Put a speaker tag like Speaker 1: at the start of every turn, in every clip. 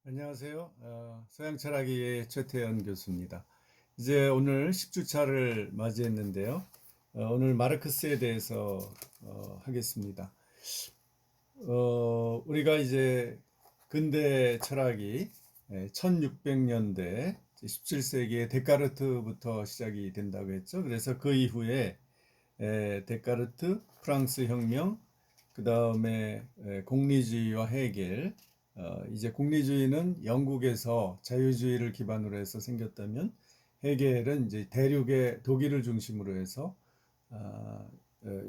Speaker 1: 안녕하세요. 서양 철학의 최태현 교수입니다. 이제 오늘 10주차를 맞이했는데요. 오늘 마르크스에 대해서 하겠습니다. 우리가 이제 근대 철학이 1600년대 17세기의 데카르트부터 시작이 된다고 했죠. 그래서 그 이후에 데카르트, 프랑스 혁명, 그 다음에 공리주의와 헤겔. 이제 공리주의는 영국에서 자유주의를 기반으로 해서 생겼다면 헤겔은 이제 대륙의 독일을 중심으로 해서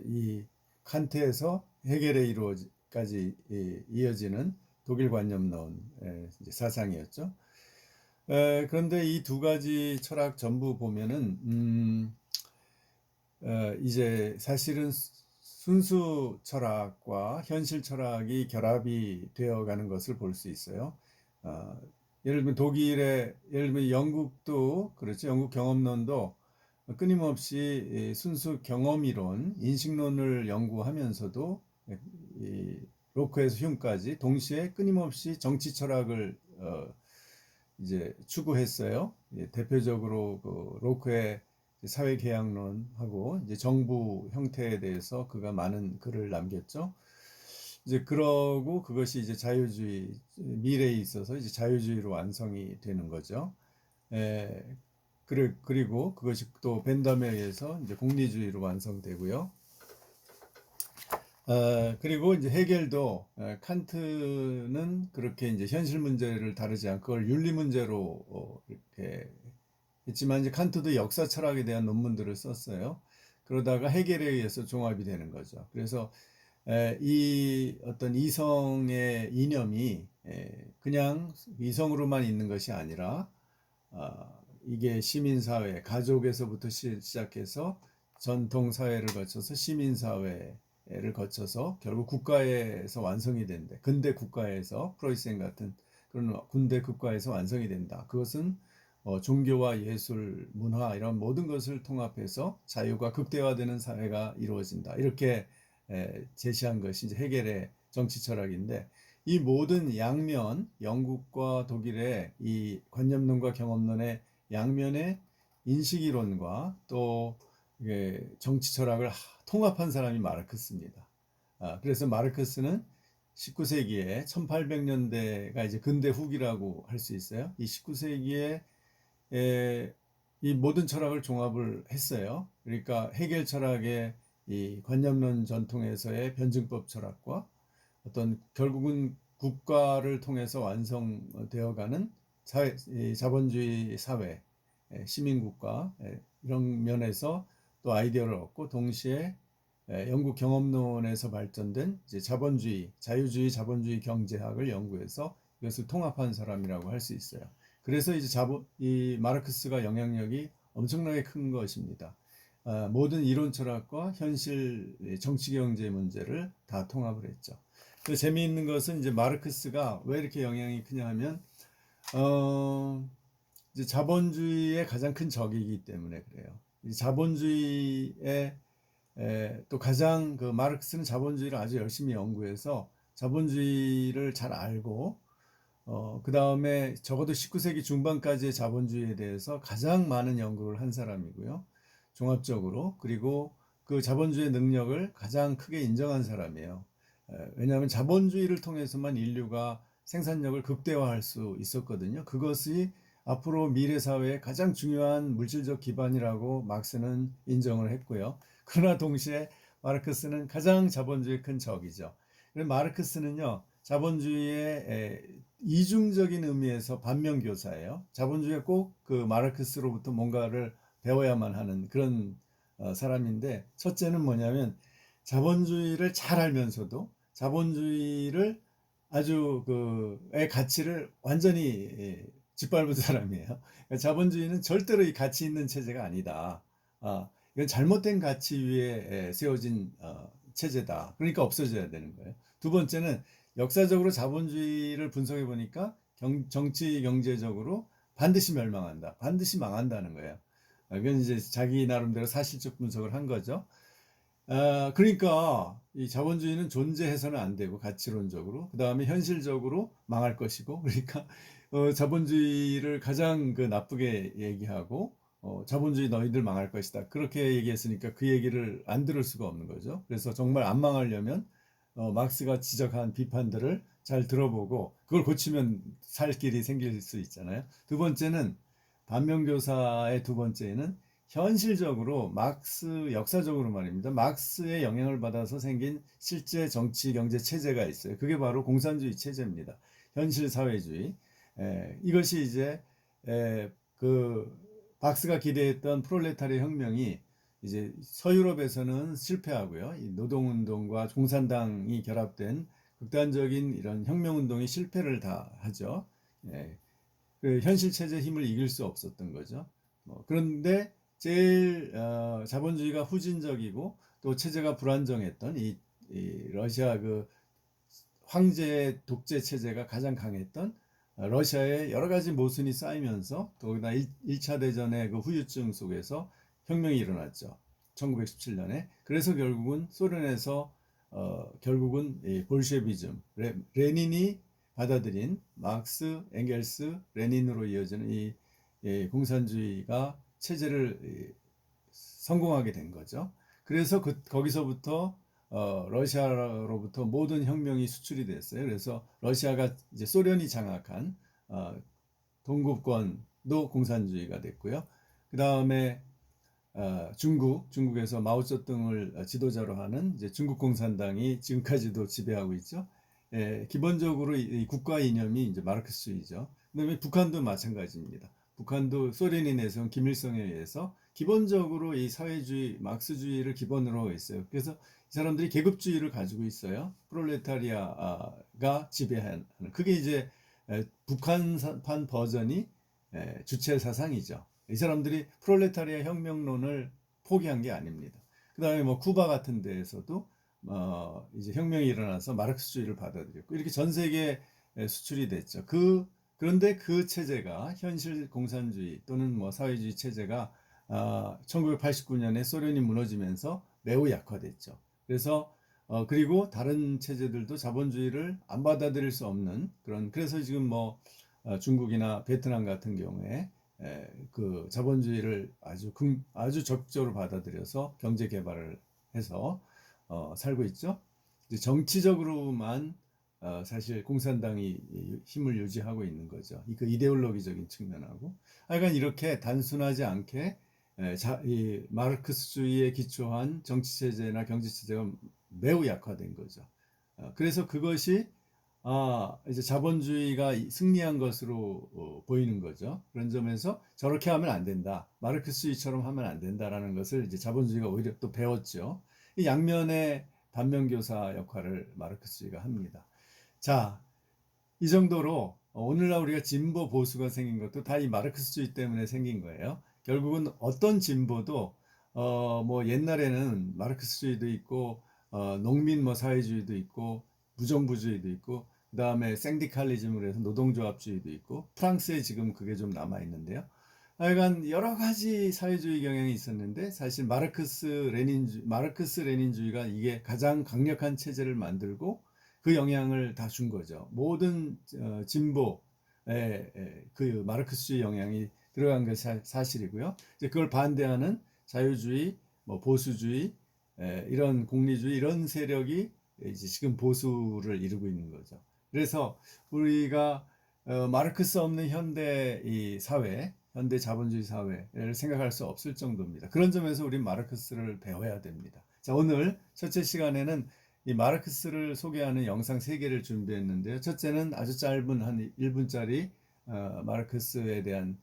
Speaker 1: 이 칸트에서 헤겔에 이루어까지 이어지는 독일 관념론 이제 사상이었죠. 그런데 이 두 가지 철학 전부 보면은 이제 사실은 순수 철학과 현실 철학이 결합이 되어가는 것을 볼 수 있어요. 예를 들면 예를 들면 영국도 그렇죠. 영국 경험론도 끊임없이 순수 경험이론, 인식론을 연구하면서도 이 로크에서 흉까지 동시에 끊임없이 정치 철학을 이제 추구했어요. 대표적으로 그 로크의 사회계약론하고 이제 정부 형태에 대해서 그가 많은 글을 남겼죠. 이제 그러고 그것이 이제 자유주의 미래에 있어서 이제 자유주의로 완성이 되는 거죠. 에, 그리고 그것이 또 벤덤에 의해서 이제 공리주의로 완성되고요. 그리고 이제 헤겔도 칸트는 그렇게 이제 현실 문제를 다루지 않고 그걸 윤리 문제로 이렇게 했지만 이제 칸트도 역사 철학에 대한 논문들을 썼어요. 그러다가 헤겔에 의해서 종합이 되는 거죠. 그래서 이 어떤 이성의 이념이 그냥 이성으로만 있는 것이 아니라 이게 시민사회, 가족에서부터 시작해서 전통사회를 거쳐서 시민사회를 거쳐서 결국 국가에서 완성이 된다. 근대 국가에서 프로이센 같은 그런 군대 국가에서 완성이 된다. 그것은 종교와 예술, 문화 이런 모든 것을 통합해서 자유가 극대화되는 사회가 이루어진다. 이렇게 제시한 것이 이제 헤겔의 정치 철학인데 이 모든 양면, 영국과 독일의 이 관념론과 경험론의 양면의 인식이론과 또 정치 철학을 통합한 사람이 마르크스입니다. 그래서 마르크스는 19세기에 1800년대가 이제 근대 후기라고 할 수 있어요. 이 19세기에 이 모든 철학을 종합을 했어요. 그러니까 헤겔 철학의 이 관념론 전통에서의 변증법 철학과 어떤 결국은 국가를 통해서 완성되어가는 자본주의 사회, 시민국가 이런 면에서 또 아이디어를 얻고 동시에 영국 경험론에서 발전된 이제 자본주의, 자유주의, 자본주의 경제학을 연구해서 이것을 통합한 사람이라고 할 수 있어요. 그래서 이제 이 마르크스가 영향력이 엄청나게 큰 것입니다. 모든 이론 철학과 현실 정치 경제 문제를 다 통합을 했죠. 또 재미있는 것은 이제 마르크스가 왜 이렇게 영향이 크냐 하면 이제 자본주의의 가장 큰 적이기 때문에 그래요. 이 자본주의의 또 가장 그 마르크스는 자본주의를 아주 열심히 연구해서 자본주의를 잘 알고 그 다음에 적어도 19세기 중반까지의 자본주의에 대해서 가장 많은 연구를 한 사람이고요. 종합적으로. 그리고 그 자본주의 능력을 가장 크게 인정한 사람이에요. 왜냐하면 자본주의를 통해서만 인류가 생산력을 극대화할 수 있었거든요. 그것이 앞으로 미래 사회의 가장 중요한 물질적 기반이라고 막스는 인정을 했고요. 그러나 동시에 마르크스는 가장 자본주의의 큰 적이죠. 마르크스는요, 자본주의의 이중적인 의미에서 반면교사예요. 자본주의에 꼭 그 마르크스로부터 뭔가를 배워야만 하는 그런 사람인데, 첫째는 뭐냐면 자본주의를 잘 알면서도 자본주의를 아주 그의 가치를 완전히 짓밟은 사람이에요. 그러니까 자본주의는 절대로 이 가치 있는 체제가 아니다. 이건 잘못된 가치 위에 세워진 체제다. 그러니까 없어져야 되는 거예요. 두 번째는 역사적으로 자본주의를 분석해 보니까 정치 경제적으로 반드시 멸망한다. 반드시 망한다는 거예요. 이건 이제 자기 나름대로 사실적 분석을 한 거죠. 그러니까 이 자본주의는 존재해서는 안 되고 가치론적으로 그다음에 현실적으로 망할 것이고 그러니까 자본주의를 가장 그 나쁘게 얘기하고 자본주의 너희들 망할 것이다. 그렇게 얘기했으니까 그 얘기를 안 들을 수가 없는 거죠. 그래서 정말 안 망하려면 막스가 지적한 비판들을 잘 들어보고 그걸 고치면 살 길이 생길 수 있잖아요. 두 번째는 반면교사의 두 번째는 현실적으로 막스 역사적으로 말입니다. 막스의 영향을 받아서 생긴 실제 정치 경제 체제가 있어요. 그게 바로 공산주의 체제입니다. 현실 사회주의. 이것이 이제 그 막스가 기대했던 프롤레타리아 혁명이 이제 서유럽에서는 실패하고요. 이 노동운동과 공산당이 결합된 극단적인 이런 혁명운동이 실패를 다 하죠. 그 현실 체제 힘을 이길 수 없었던 거죠. 그런데 제일 자본주의가 후진적이고 또 체제가 불안정했던 이 러시아 그 황제 독재 체제가 가장 강했던 러시아의 여러 가지 모순이 쌓이면서 더구나 1차 대전의 그 후유증 속에서 혁명이 일어났죠. 1917년에. 그래서 결국은 소련에서 결국은 이 볼셰비즘, 레닌이 받아들인 막스, 엥겔스, 레닌으로 이어지는 이 공산주의가 체제를 성공하게 된 거죠. 그래서 거기서부터 러시아로부터 모든 혁명이 수출이 됐어요. 그래서 러시아가 이제 소련이 장악한 동구권도 공산주의가 됐고요. 그 다음에 중국에서 마오쩌둥을 지도자로 하는 이제 중국 공산당이 지금까지도 지배하고 있죠. 기본적으로 이 국가 이념이 이제 마르크스주의죠. 그다음에 북한도 마찬가지입니다. 북한도 소련이 내세운 김일성에 의해서 기본적으로 이 사회주의, 막스주의를 기본으로 하고 있어요. 그래서 이 사람들이 계급주의를 가지고 있어요. 프롤레타리아가 지배하는. 그게 이제 북한판 버전이 주체 사상이죠. 이 사람들이 프롤레타리아 혁명론을 포기한 게 아닙니다. 그 다음에 뭐 쿠바 같은 데에서도 이제 혁명이 일어나서 마르크스주의를 받아들였고 이렇게 전 세계에 수출이 됐죠. 그런데 그 체제가 현실 공산주의 또는 뭐 사회주의 체제가 1989년에 소련이 무너지면서 매우 약화됐죠. 그래서 그리고 다른 체제들도 자본주의를 안 받아들일 수 없는 그래서 지금 뭐 중국이나 베트남 같은 경우에 그 자본주의를 아주 적극적으로 받아들여서 경제 개발을 해서 살고 있죠. 정치적으로만 사실 공산당이 힘을 유지하고 있는 거죠. 그 이데올로기적인 측면하고. 하여간 이렇게 단순하지 않게 이 마르크스주의에 기초한 정치체제나 경제체제가 매우 약화된 거죠. 그래서 그것이 이제 자본주의가 승리한 것으로 보이는 거죠. 그런 점에서 저렇게 하면 안 된다. 마르크스주의처럼 하면 안 된다라는 것을 이제 자본주의가 오히려 또 배웠죠. 이 양면의 반면교사 역할을 마르크스주의가 합니다. 자, 이 정도로 오늘날 우리가 진보 보수가 생긴 것도 다 이 마르크스주의 때문에 생긴 거예요. 결국은 어떤 진보도 뭐 옛날에는 마르크스주의도 있고 농민 뭐 사회주의도 있고 무정부주의도 있고 그 다음에 생디칼리즘으로 해서 노동조합주의도 있고 프랑스에 지금 그게 좀 남아 있는데요. 하여간 여러 가지 사회주의 경향이 있었는데 사실 마르크스 레닌주의가 이게 가장 강력한 체제를 만들고 그 영향을 다 준 거죠. 모든 진보에 그 마르크스주의 영향이 들어간 것이 사실이고요. 이제 그걸 반대하는 자유주의, 뭐 보수주의, 이런 공리주의 이런 세력이 이제 지금 보수를 이루고 있는 거죠. 그래서 우리가 마르크스 없는 현대 이 사회, 현대 자본주의 사회를 생각할 수 없을 정도입니다. 그런 점에서 우리 마르크스를 배워야 됩니다. 자, 오늘 첫째 시간에는 이 마르크스를 소개하는 영상 3개를 준비했는데요. 첫째는 아주 짧은 한 1분짜리 마르크스에 대한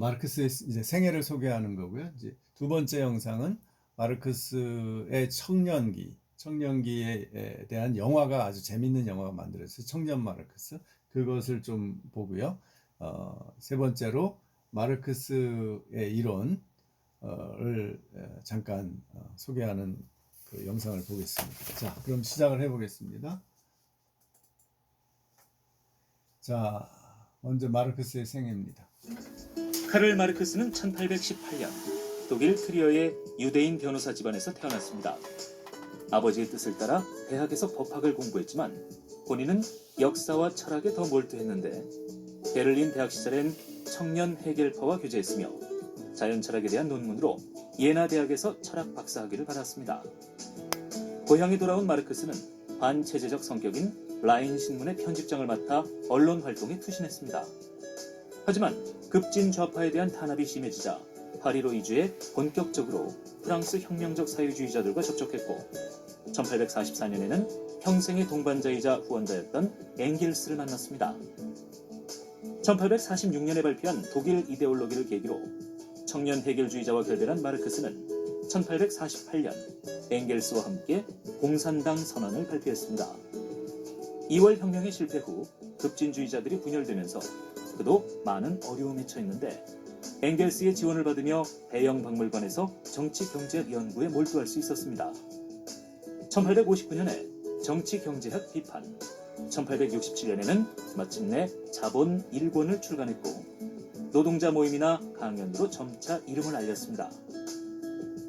Speaker 1: 마르크스의 이제 생애를 소개하는 거고요. 이제 두 번째 영상은 마르크스의 청년기에 대한 영화가 아주 재밌는 영화가 만들어졌어요. 청년 마르크스. 그것을 좀 보고요. 세 번째로 마르크스의 이론을 잠깐 소개하는 그 영상을 보겠습니다. 자, 그럼 시작을 해보겠습니다. 자, 먼저 마르크스의 생애입니다.
Speaker 2: 카를 마르크스는 1818년 독일 트리어의 유대인 변호사 집안에서 태어났습니다. 아버지의 뜻을 따라 대학에서 법학을 공부했지만 본인은 역사와 철학에 더 몰두했는데 베를린 대학 시절엔 청년 해겔파와 교제했으며 자연철학에 대한 논문으로 예나 대학에서 철학 박사학위를 받았습니다. 고향에 돌아온 마르크스는 반체제적 성격인 라인 신문의 편집장을 맡아 언론 활동에 투신했습니다. 하지만 급진 좌파에 대한 탄압이 심해지자 파리로 이주해 본격적으로 프랑스 혁명적 사회주의자들과 접촉했고 1844년에는 평생의 동반자이자 후원자였던 엥겔스를 만났습니다. 1846년에 발표한 독일 이데올로기를 계기로 청년 해결주의자와 결별한 마르크스는 1848년 엥겔스와 함께 공산당 선언을 발표했습니다. 2월 혁명의 실패 후 급진주의자들이 분열되면서 그도 많은 어려움에 처했는데 엥겔스의 지원을 받으며 대형 박물관에서 정치경제학 연구에 몰두할 수 있었습니다. 1859년에 정치경제학 비판, 1867년에는 마침내 자본 1권을 출간했고 노동자 모임이나 강연으로 점차 이름을 알렸습니다.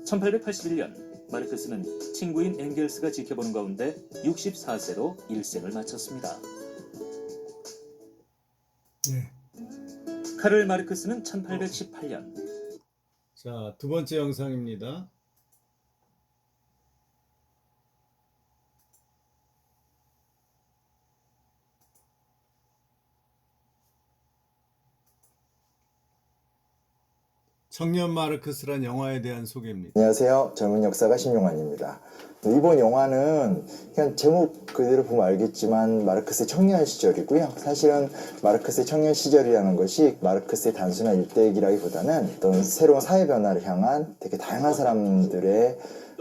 Speaker 2: 1881년 마르크스는 친구인 엥겔스가 지켜보는 가운데 64세로 일생을 마쳤습니다.
Speaker 1: 네.
Speaker 2: 카를 마르크스는 1818년
Speaker 1: 자, 두 번째 영상입니다. 청년 마르크스란 영화에 대한 소개입니다.
Speaker 3: 안녕하세요. 젊은 역사가 신용환입니다. 이번 영화는 그냥 제목 그대로 보면 알겠지만 마르크스의 청년 시절이고요. 사실은 마르크스의 청년 시절이라는 것이 마르크스의 단순한 일대기라기보다는 어떤 새로운 사회 변화를 향한 되게 다양한 사람들의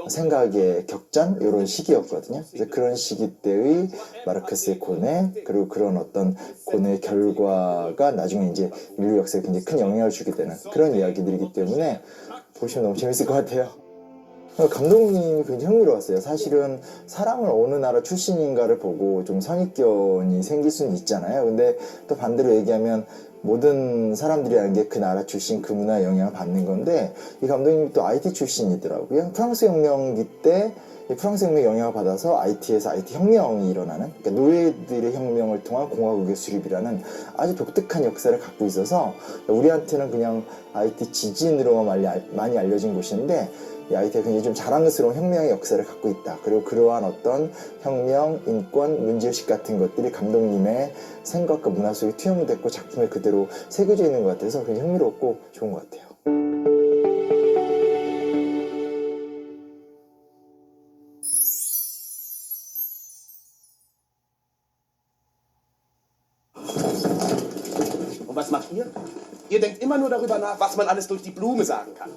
Speaker 3: 생각의 격전 이런 시기였거든요. 그래서 그런 시기 때의 마르크스의 고뇌 그리고 그런 어떤 고뇌의 결과가 나중에 이제 인류 역사에 굉장히 큰 영향을 주게 되는 그런 이야기들이기 때문에 보시면 너무 재밌을 것 같아요. 감독님이 굉장히 흥미로웠어요. 사실은 사람을 어느 나라 출신인가를 보고 좀 선입견이 생길 수는 있잖아요. 근데 또 반대로 얘기하면 모든 사람들이라는 게 그 나라 출신, 그 문화의 영향을 받는 건데 이 감독님이 또 IT 출신이더라고요. 프랑스 혁명기 때 프랑스 혁명 영향을 받아서 IT에서 IT 혁명이 일어나는 그러니까 노예들의 혁명을 통한 공화국의 수립이라는 아주 독특한 역사를 갖고 있어서 우리한테는 그냥 IT 지진으로만 많이 알려진 곳인데 이 IT가 굉장히 좀 자랑스러운 혁명의 역사를 갖고 있다. 그리고 그러한 어떤 혁명, 인권, 문제의식 같은 것들이 감독님의 생각과 문화 속에 투영됐고 작품에 그대로 새겨져 있는 것 같아서 굉장히 흥미롭고 좋은 것 같아요.
Speaker 4: Und was macht ihr? Ihr denkt immer nur darüber nach, was man alles durch die Blume sagen kann.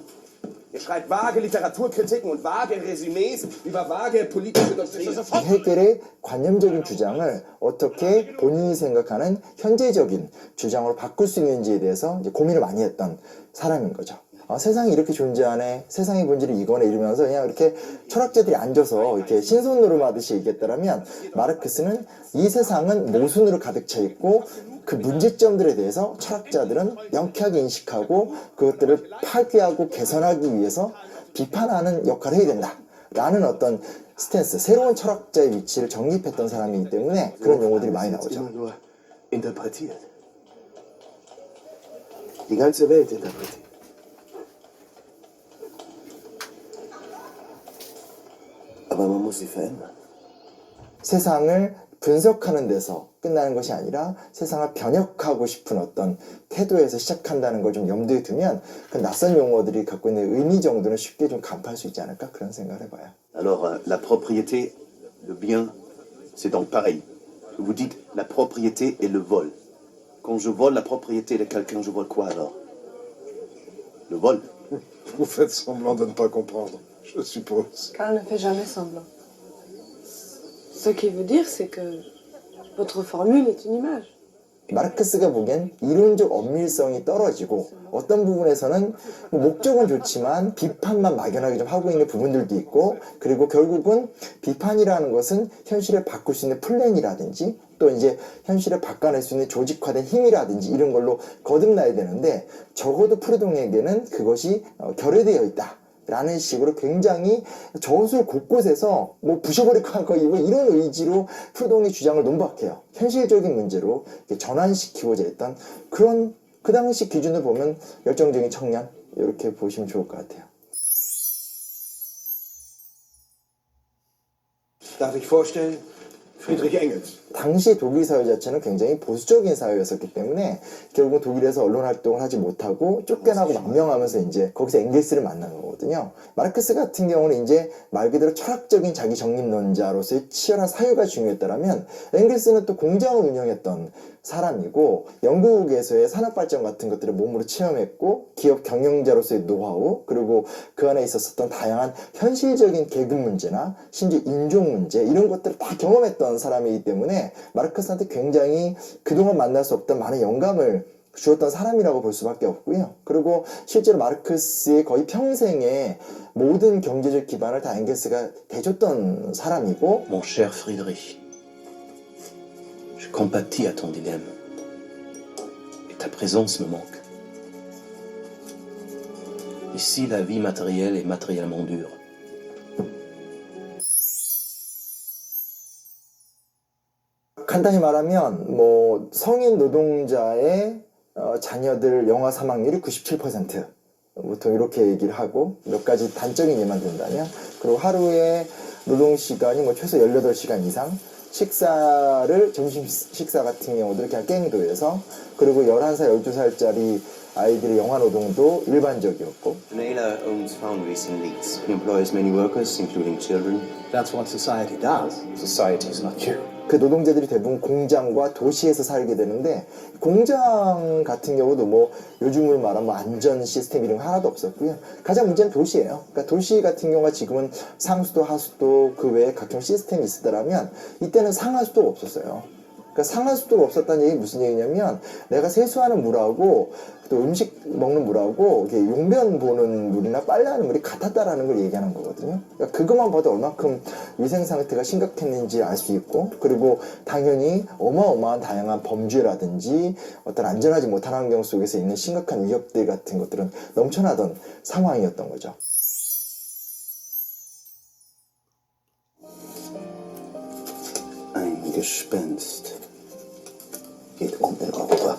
Speaker 4: Ihr schreibt vage Literaturkritiken und vage Resümees über vage politische Doktrinen.
Speaker 3: 해겔의 관념적인 주장을 어떻게 본인이 생각하는 현재적인 주장으로 바꿀 수 있는지에 대해서 이제 고민을 많이 했던 사람인 거죠. 세상이 이렇게 존재하네, 세상의 본질이 이거네 이러면서 그냥 이렇게 철학자들이 앉아서 이렇게 신선노름하듯이 얘기했더라면 마르크스는 이 세상은 모순으로 가득 차 있고 그 문제점들에 대해서 철학자들은 명쾌하게 인식하고 그것들을 파괴하고 개선하기 위해서 비판하는 역할을 해야 된다 라는 어떤 스탠스, 새로운 철학자의 위치를 정립했던 사람이기 때문에 그런 용어들이 많이 나오죠.
Speaker 4: Interpretiert. Die ganze Welt interpretiert. Aber man muss sie verändern.
Speaker 3: 세상을 분석하는 데서 끝나는 것이 아니라 세상을 변혁하고 싶은 어떤 태도에서 시작한다는 걸 좀 염두에 두면 그 낯선 용어들이 갖고 있는 의미 정도는 쉽게 좀 간파할 수 있지 않을까 그런 생각을 해봐요.
Speaker 4: Alors, la propriété, le bien, c'est donc pareil. Vous dites la propriété et le vol. Quand je vole la propriété de quelqu'un, je vole quoi alors? Le vol.
Speaker 5: Vous faites semblant de ne pas comprendre, je suppose.
Speaker 6: Karl ne fait jamais semblant. Ce qu'il veut dire, c'est que votre formule est une image.
Speaker 3: 마르크스가 보기엔 이론적 엄밀성이 떨어지고 어떤 부분에서는 뭐 목적은 좋지만 비판만 막연하게 좀 하고 있는 부분들도 있고, 그리고 결국은 비판이라는 것은 현실을 바꿀 수 있는 플랜이라든지 또 이제 현실을 바꿔낼 수 있는 조직화된 힘이라든지 이런 걸로 거듭나야 되는데, 적어도 프루동에게는 그것이 결여되어 있다 라는 식으로 굉장히 저술 곳곳에서 뭐 부셔버릴 것 같고 뭐 이런 의지로 프루동의 주장을 논박해요. 현실적인 문제로 전환시키고자 했던 그런, 그 당시 기준을 보면 열정적인 청년, 이렇게 보시면 좋을 것 같아요.
Speaker 6: Darf ich vorstellen? Friedrich Engels.
Speaker 3: 당시 독일 사회 자체는 굉장히 보수적인 사회였었기 때문에 결국은 독일에서 언론 활동을 하지 못하고 쫓겨나고 망명하면서 이제 거기서 엥겔스를 만난 거거든요. 마르크스 같은 경우는 이제 말 그대로 철학적인 자기 정립론자로서의 치열한 사유가 중요했다면, 엥겔스는 또 공장을 운영했던 사람이고 영국에서의 산업 발전 같은 것들을 몸으로 체험했고 기업 경영자로서의 노하우, 그리고 그 안에 있었던 다양한 현실적인 계급 문제나 심지어 인종 문제 이런 것들을 다 경험했던 사람이기 때문에 마르크스한테 굉장히 그동안 만날 수 없던 많은 영감을 주었던 사람이라고 볼 수밖에 없고요. 그리고 실제로 마르크스의 거의 평생의 모든 경제적 기반을 다 엥겔스가 대줬던 사람이고,
Speaker 4: Mon cher Friedrich, je compatis à ton dilemme. Et ta présence me manque. Ici, la vie matérielle est matériellement dure.
Speaker 3: 간단히 말하면 뭐 성인 노동자의 자녀들 영아 사망률이 97%, 보통 이렇게 얘기를 하고, 몇 가지 단적인 예만 든다면, 그리고 하루에 노동시간이 뭐 최소 18시간 이상, 식사를 점심 식사 같은 경우도 그냥 깽도해서, 그리고 11살 12살짜리 아이들의 영아 노동도 일반적이었고,
Speaker 4: Naylor owns foundries in Leeds. He employs many workers, including children.
Speaker 6: That's what society does. Society is not you.
Speaker 3: 그 노동자들이 대부분 공장과 도시에서 살게 되는데, 공장 같은 경우도 뭐 요즘으로 말하면 뭐 안전 시스템 이런 거 하나도 없었고요. 가장 문제는 도시예요. 그러니까 도시 같은 경우가 지금은 상수도 하수도 그 외에 각종 시스템이 있었다면, 이때는 상하수도가 없었어요. 그러니까 상하수도가 없었다는 얘기 무슨 얘기냐면, 내가 세수하는 물하고 또 음식 먹는 물하고 이게 용변 보는 물이나 빨래하는 물이 같았다라는 걸 얘기하는 거거든요. 그러니까 그것만 봐도 얼마큼 위생 상태가 심각했는지 알 수 있고, 그리고 당연히 어마어마한 다양한 범죄라든지 어떤 안전하지 못한 환경 속에서 있는 심각한 위협들 같은 것들은 넘쳐나던 상황이었던 거죠.
Speaker 4: Ein Gespenst geht um Europa.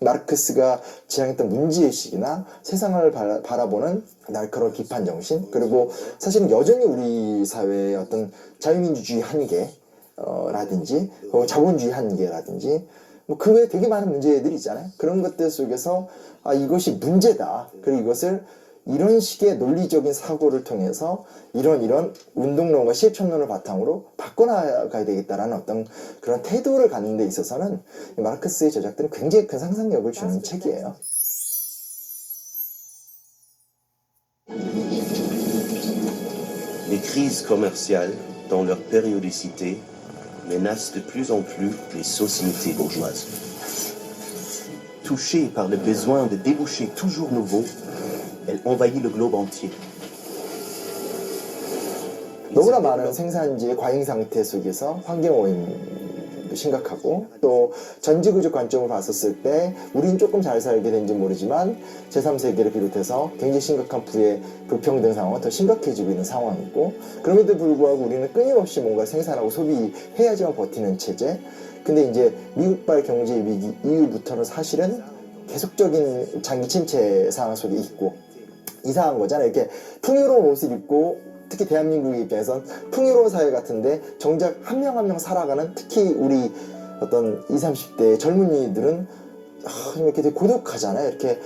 Speaker 3: 마르크스가 지향했던 문제의식이나 세상을 바라보는 날카로운 비판 정신, 그리고 사실은 여전히 우리 사회의 어떤 자유민주주의 한계 라든지 자본주의 한계라든지 뭐 그 외에 되게 많은 문제들이 있잖아요. 그런 것들 속에서 이것이 문제다, 그리고 이것을 이런 식의 논리적인 사고를 통해서 이런 운동론과 실천론을 바탕으로 바꿔나가야 되겠다라는 어떤 그런 태도를 갖는 데 있어서는 마르크스의 저작들은 굉장히 큰 상상력을 주는 책이에요.
Speaker 4: Les crises commerciales, dans leur périodicité, menacent de plus en plus les sociétés bourgeoises. Touchées par le besoin de débouchés toujours nouveaux, elle envahit le globe entier.
Speaker 3: 너무나 많은 생산지의 과잉 상태 속에서 환경오염도 심각하고, 또 전지구조 관점으로 봤었을 때 우리는 조금 잘 살게 된지 모르지만 제3세계를 비롯해서 굉장히 심각한 부의 불평등 상황은 더 심각해지고 있는 상황이고, 그럼에도 불구하고 우리는 끊임없이 뭔가 생산하고 소비해야지만 버티는 체제. 근데 이제 미국발 경제 위기 이후부터는 사실은 계속적인 장기 침체 상황 속에 있고, 이상한 거잖아요. 이렇게 풍요로운 옷을 입고, 특히 대한민국의 입장에선 풍요로운 사회 같은데 정작 한 명 한 명 살아가는, 특히 우리 어떤 20, 30대 젊은이들은 이렇게 되게 고독하잖아요. 이렇게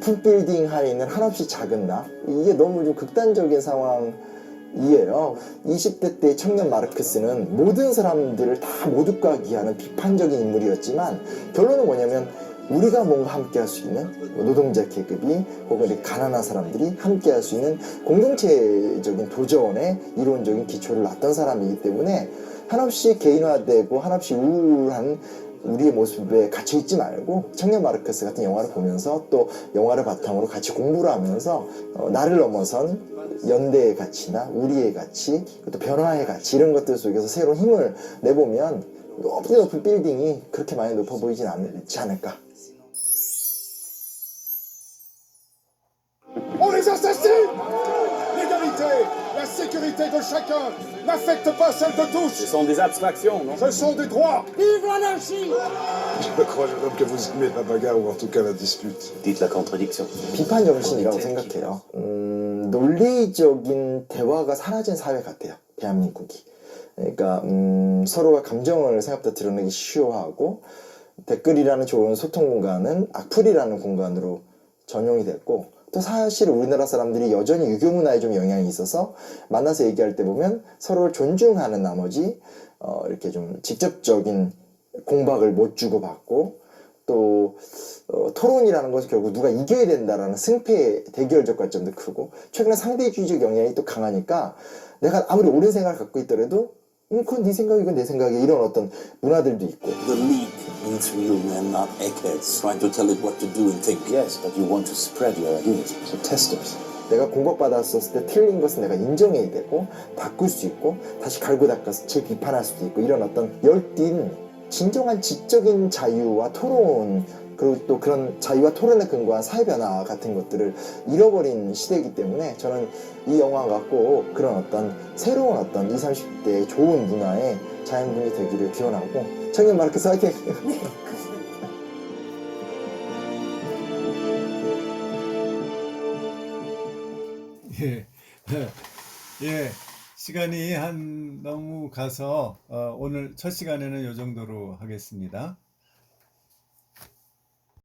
Speaker 3: 풀빌딩 하에 있는 한없이 작은 나, 이게 너무 좀 극단적인 상황이에요. 20대 때 청년 마르크스는 모든 사람들을 다 모두가기하는 비판적인 인물이었지만, 결론은 뭐냐면 우리가 뭔가 함께 할 수 있는 노동자 계급이 혹은 가난한 사람들이 함께 할 수 있는 공동체적인 도전의 이론적인 기초를 놨던 사람이기 때문에 한없이 개인화되고 한없이 우울한 우리의 모습에 갇혀 있지 말고 청년 마르크스 같은 영화를 보면서 또 영화를 바탕으로 같이 공부를 하면서 나를 넘어선 연대의 가치나 우리의 가치, 또 변화의 가치 이런 것들 속에서 새로운 힘을 내보면 높은 빌딩이 그렇게 많이 높아 보이진 않지 않을까.
Speaker 5: On les assassine! L'égalité, la sécurité de chacun n'affecte pas celle de tous.
Speaker 6: Ce sont des abstractions, non?
Speaker 5: Ce sont des droits.
Speaker 7: Vive l'anarchie!
Speaker 5: Je crois, jeune homme, que vous aimez la bagarre ou en tout cas la dispute.
Speaker 4: Dites la contradiction.
Speaker 3: 비판 정신이라고 생각해요. 논리적인 대화가 사라진 사회 같아요. 대한민국이. 그러니까 서로가 감정을 생각보다 드러내기 쉬워하고 댓글이라는 좋은 소통 공간은 악플이라는 공간으로 전용이 됐고 또 사실 우리나라 사람들이 여전히 유교 문화에 좀 영향이 있어서 만나서 얘기할 때 보면 서로를 존중하는 나머지 이렇게 좀 직접적인 공박을 못 주고받고 또 토론이라는 것은 결국 누가 이겨야 된다라는 승패 대결적 관점도 크고 최근에 상대주의적 영향이 또 강하니까 내가 아무리 옳은 생각을 갖고 있더라도 그건 네 생각이 이건 내 생각이 이런 어떤 문화들도 있고
Speaker 8: The League needs real men, not eggheads, trying to tell it what to do and think.
Speaker 6: Yes, but you want to spread your ideas. So test us.
Speaker 3: 내가 공격받았을 때 틀린 것은 내가 인정해야 되고 바꿀 수 있고 다시 갈고 닦아서 재비판할 수도 있고 이런 어떤 열띤 진정한 지적인 자유와 토론 그리고 또 그런 자유와 토론에 근거한 사회변화 같은 것들을 잃어버린 시대이기 때문에 저는 이 영화가 꼭 그런 어떤 새로운 어떤 20, 30대의 좋은 문화의 자양분이 되기를 기원하고 청년 마르크스 화이팅!
Speaker 1: 예. 예. 시간이 너무 가서 오늘 첫 시간에는 이 정도로 하겠습니다.